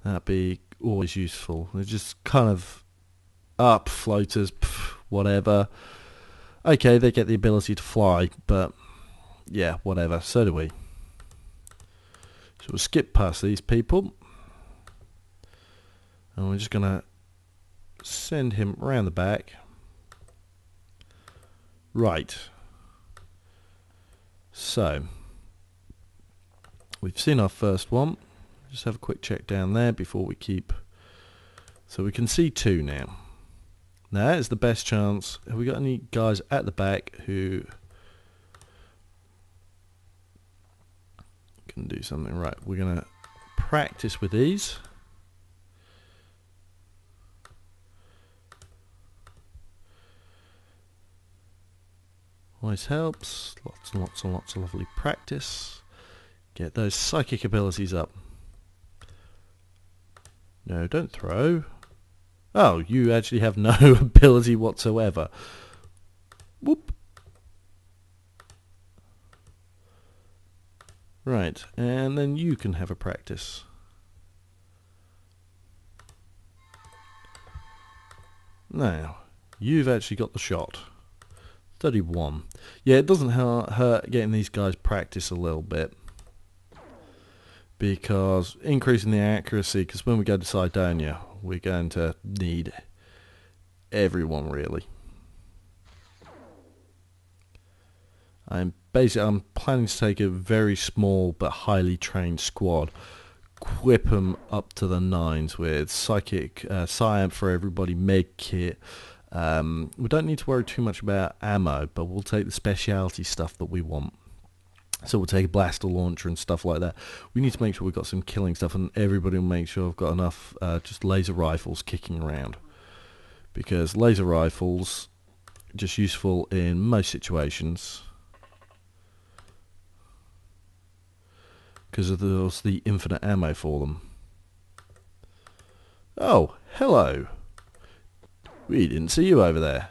That'd be always useful. They're just kind of up floaters, whatever. Okay, they get the ability to fly, but yeah, whatever. So do we. So we'll skip past these people. And we're just going to send him round the back. Right. So, we've seen our first one. Just have a quick check down there before we keep... So we can see two now. Now that is the best chance. Have we got any guys at the back who can do something? Right, we're going to practice with these. Always helps. Lots and lots and lots of lovely practice. Get those psychic abilities up. No, don't throw. Oh, you actually have no ability whatsoever. Whoop. Right, and then you can have a practice. Now, you've actually got the shot. 31. Yeah, it doesn't hurt getting these guys practice a little bit. Because increasing the accuracy, because when we go to Cydonia, we're going to need everyone really. I'm planning to take a very small but highly trained squad, equip them up to the nines with psychic, science for everybody, med kit. We don't need to worry too much about ammo, but we'll take the specialty stuff that we want. So we'll take a blaster launcher and stuff like that. We need to make sure we've got some killing stuff, and everybody will make sure I've got enough just laser rifles kicking around. Because laser rifles are just useful in most situations. Because there's the infinite ammo for them. Oh, hello. We didn't see you over there.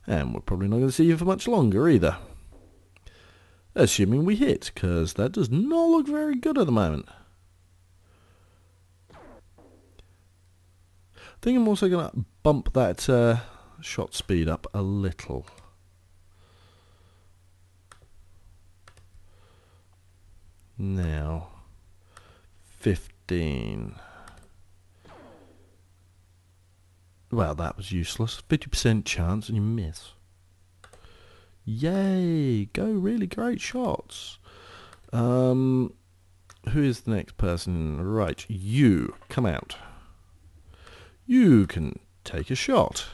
And we're probably not going to see you for much longer either. Assuming we hit, because that does not look very good at the moment. I think I'm also going to bump that shot speed up a little. Now, 15. Well, that was useless. 50% chance and you miss. Yay! Go really great shots. Who is the next person? Right, you. Come out. You can take a shot.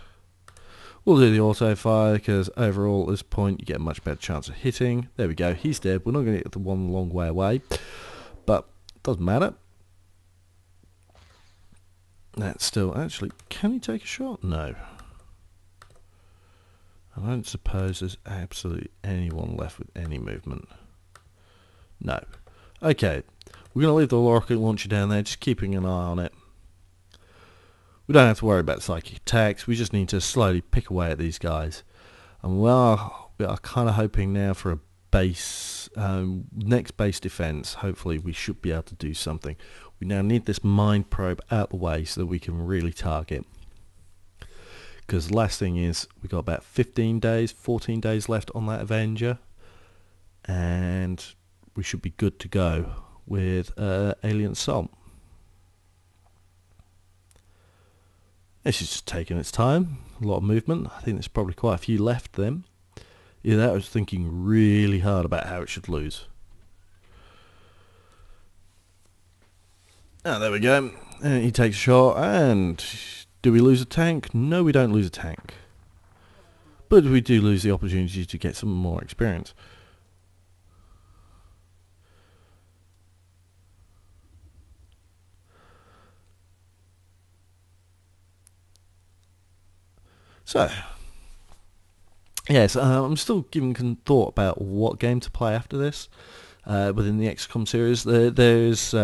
We'll do the auto fire because overall at this point you get a much better chance of hitting. There we go. He's dead. We're not going to get the one long way away. But it doesn't matter. That's still... Actually, can he take a shot? No. I don't suppose there's absolutely anyone left with any movement. No. Okay. We're going to leave the rocket launcher down there, just keeping an eye on it. We don't have to worry about psychic attacks. We just need to slowly pick away at these guys. And we are kind of hoping now for a base, next base defense. Hopefully we should be able to do something. We now need this mind probe out the way so that we can really target. Because the last thing is, we've got about 15 days, 14 days left on that Avenger. And we should be good to go with Alien Assault. This is just taking its time. A lot of movement. I think there's probably quite a few left then. Yeah, that was thinking really hard about how it should lose. Ah, there we go. And he takes a shot, and do we lose a tank? No, we don't lose a tank. But we do lose the opportunity to get some more experience. So, yes, I'm still giving thought about what game to play after this within the XCom series. There's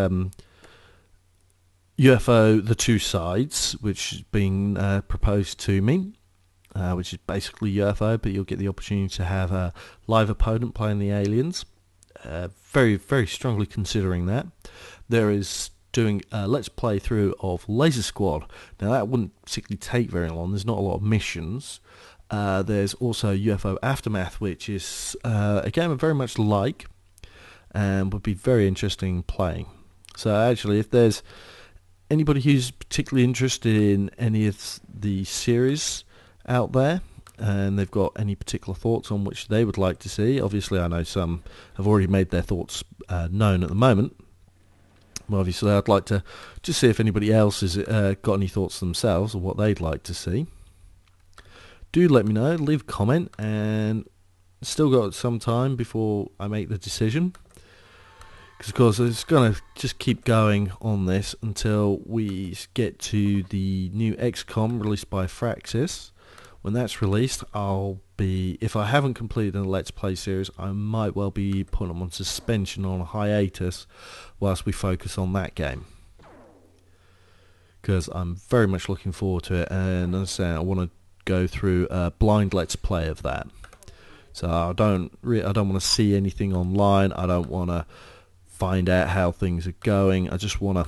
UFO, The Two Sides, which is being proposed to me, which is basically UFO, but you'll get the opportunity to have a live opponent playing the aliens. Very, very strongly considering that. There is doing a Let's Play through of Laser Squad. Now that wouldn't particularly take very long. There's not a lot of missions. There's also UFO Aftermath, which is a game I very much like and would be very interesting playing. So actually, if there's anybody who's particularly interested in any of the series out there and they've got any particular thoughts on which they would like to see, obviously I know some have already made their thoughts known at the moment. Well, obviously I'd like to just see if anybody else has got any thoughts themselves or what they'd like to see. Do let me know, leave a comment, and still got some time before I make the decision. Because of course it's going to just keep going on this until we get to the new XCom released by Fraxis. When that's released, I'll be, if I haven't completed a Let's Play series, I might well be putting them on suspension, on a hiatus, whilst we focus on that game. Because I'm very much looking forward to it, and as I say, I want to go through a blind Let's Play of that. So I don't want to see anything online. I don't want to find out how things are going. I just want to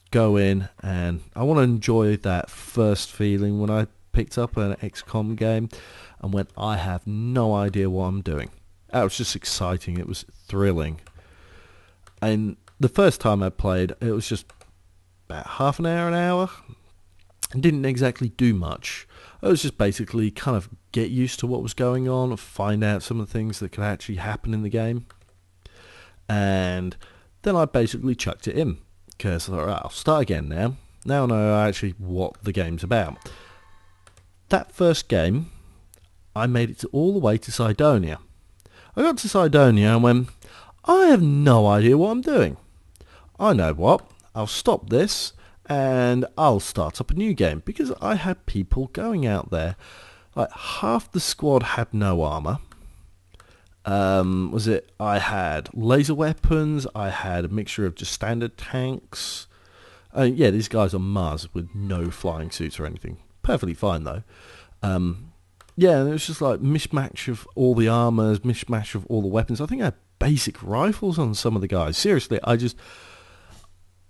go in and I want to enjoy that first feeling when I picked up an XCOM game and when I have no idea what I'm doing. That was just exciting. It was thrilling. And the first time I played, it was just about half an hour. I didn't exactly do much. I was just basically kind of get used to what was going on, find out some of the things that could actually happen in the game. And then I basically chucked it in. Because I thought, right, I'll start again now. Now I know actually what the game's about. That first game, I made it all the way to Cydonia. I got to Cydonia and went, I have no idea what I'm doing. I know what, I'll stop this and I'll start up a new game, because I had people going out there. Like half the squad had no armor. I had laser weapons, I had a mixture of just standard tanks. Yeah, these guys on Mars with no flying suits or anything. Perfectly fine though. Yeah, and it was just like mishmash of all the armors, mishmash of all the weapons. I think I had basic rifles on some of the guys. Seriously,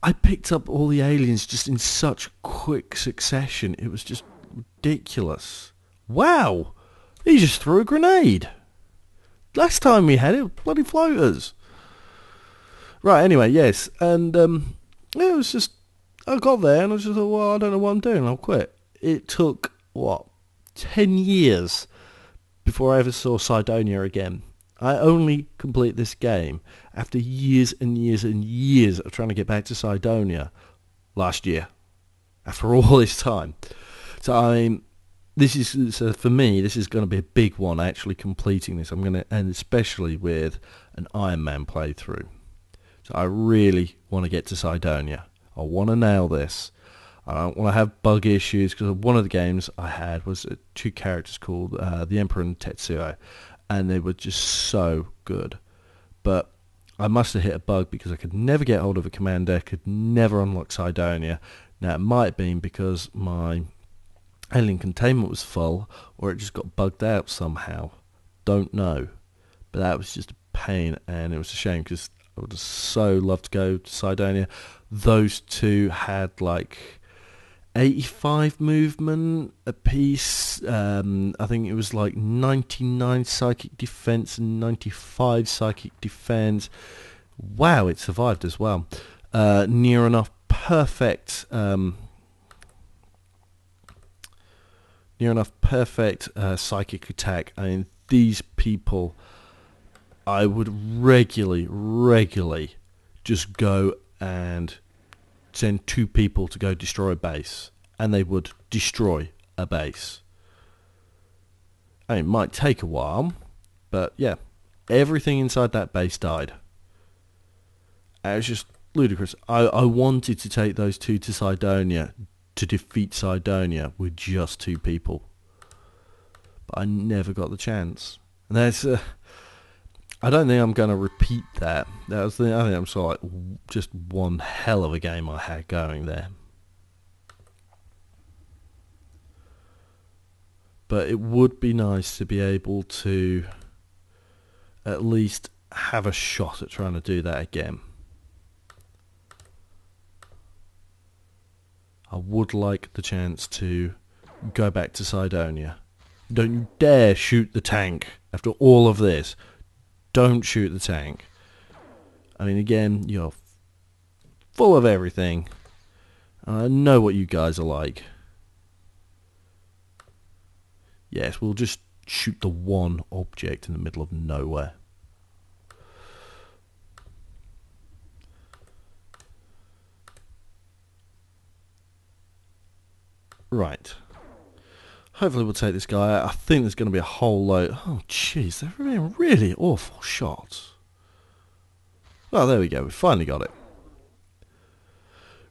I picked up all the aliens just in such quick succession. It was just ridiculous. Wow! He just threw a grenade. Last time we had it, bloody floaters. Right, anyway, yes. And it was just, I got there and I just thought, well, I don't know what I'm doing, I'll quit. It took, 10 years before I ever saw Cydonia again. I only complete this game after years and years and years of trying to get back to Cydonia last year. After all this time. So for me, this is going to be a big one, actually completing this. I'm going to end especially with an Ironman playthrough. So I really want to get to Cydonia. I want to nail this. I don't want to have bug issues, because one of the games I had was two characters called the Emperor and Tetsuo, and they were just so good. But I must have hit a bug because I could never get hold of a commander, could never unlock Cydonia. Now it might have been because my alien containment was full, or it just got bugged out somehow. Don't know. But that was just a pain, and it was a shame because I would have so loved to go to Cydonia. Those two had like 85 movement a piece. I think it was like 99 psychic defense and 95 psychic defense. Wow, it survived as well. Near enough perfect psychic attack. I mean, these people, I would regularly just go and send two people to go destroy a base, and they would destroy a base. I mean, it might take a while, but yeah, everything inside that base died. It was just ludicrous. I wanted to take those two to Cydonia, to defeat Cydonia with just two people, but I never got the chance. And that's I don't think I'm going to repeat that. I think I'm sort of like just one hell of a game I had going there. But it would be nice to be able to at least have a shot at trying to do that again. I would like the chance to go back to Cydonia. Don't you dare shoot the tank after all of this. Don't shoot the tank. I mean, again, you're full of everything. I know what you guys are like. Yes, we'll just shoot the one object in the middle of nowhere. Right. Hopefully we'll take this guy out. I think there's going to be a whole load. Oh, jeez, they're being really awful shots. Oh, there we go. We finally got it.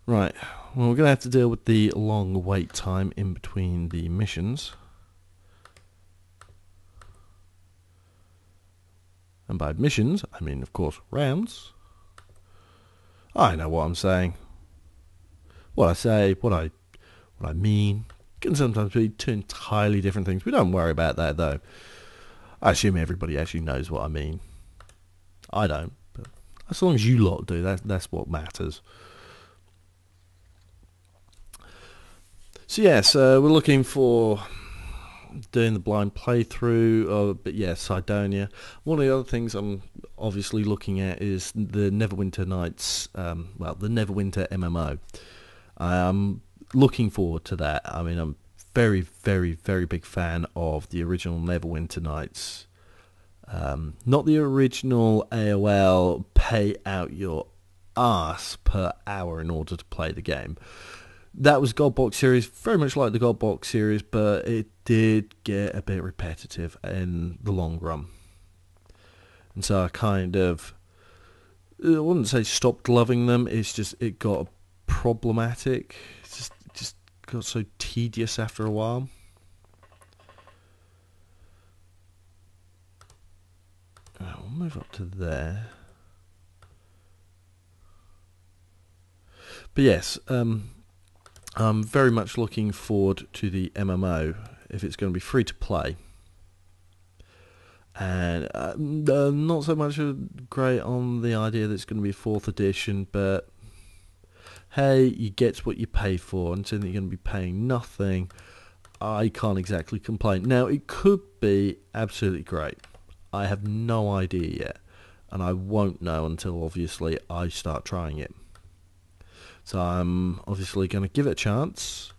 Right. Well, we're going to have to deal with the long wait time in between the missions. And by missions, I mean, of course, rounds. I know what I'm saying. What I say, what I mean, can sometimes be two entirely different things. We don't worry about that, though. I assume everybody actually knows what I mean. I don't, but as long as you lot do, that's what matters. So yes, we're looking for doing the blind playthrough, but yeah, Cydonia. One of the other things I'm obviously looking at is the Neverwinter Nights, the Neverwinter MMO. I'm looking forward to that. I mean, I'm very, very, very big fan of the original Neverwinter Nights. Not the original AOL pay out your ass per hour in order to play the game. That was Godbox series, very much like the Godbox series, but it did get a bit repetitive in the long run. And so I kind of, I wouldn't say stopped loving them, it's just it got problematic. It just got so tedious after a while. We'll move up to there. But yes, I'm very much looking forward to the MMO if it's going to be free to play. And not so much great on the idea that it's going to be a 4th edition, but hey, you get what you pay for, and since you're going to be paying nothing, I can't exactly complain. Now, it could be absolutely great. I have no idea yet, and I won't know until obviously I start trying it. So I'm obviously going to give it a chance,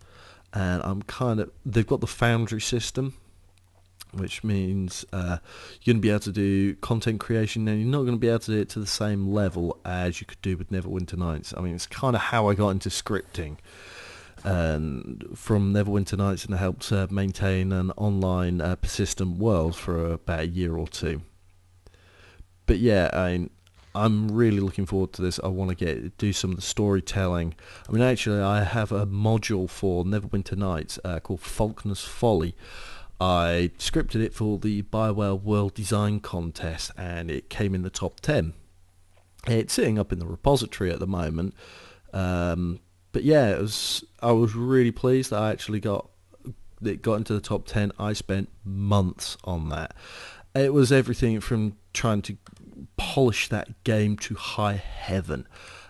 and they've got the Foundry system, which means you're going to be able to do content creation. Now, you're not going to be able to do it to the same level as you could do with Neverwinter Nights. I mean, it's kind of how I got into scripting and from Neverwinter Nights, and I helped maintain an online persistent world for about a year or two. But yeah, I'm really looking forward to this. I want to do some of the storytelling. I mean, actually, I have a module for Neverwinter Nights called Faulkner's Folly. I scripted it for the BioWare World Design Contest, and it came in the top 10. It's sitting up in the repository at the moment. But yeah, I was really pleased that I actually got into the top 10. I spent months on that. It was everything from trying to polish that game to high heaven.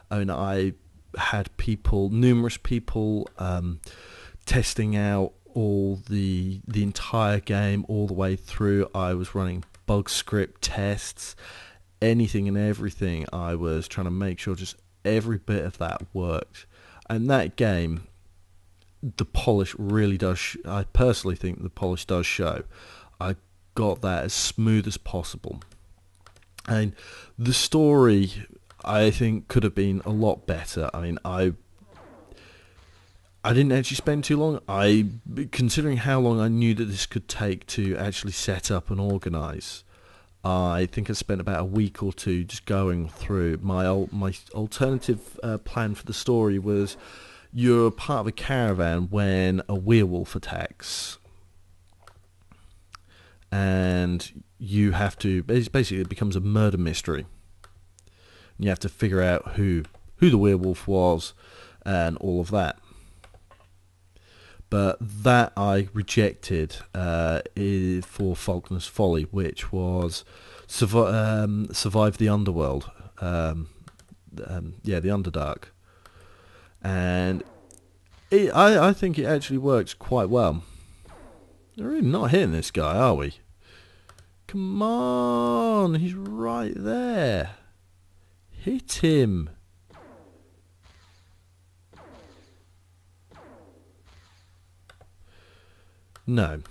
I mean, I had numerous people testing out all the entire game all the way through. I was running bug script tests, anything and everything. I was trying to make sure just every bit of that worked. And that game, the polish really does. I personally think the polish does show. I got that as smooth as possible. And the story, I think, could have been a lot better. I mean, I didn't actually spend too long. Considering how long I knew that this could take to actually set up and organise, I think I spent about a week or two just going through. My alternative plan for the story was you're part of a caravan when a werewolf attacks. And you have to, basically it becomes a murder mystery. And you have to figure out who the werewolf was and all of that. But that I rejected for Faulkner's Folly, which was survive the underworld. The Underdark. And I think it actually works quite well. We're really not hitting this guy, are we? Come on, he's right there. Hit him. No.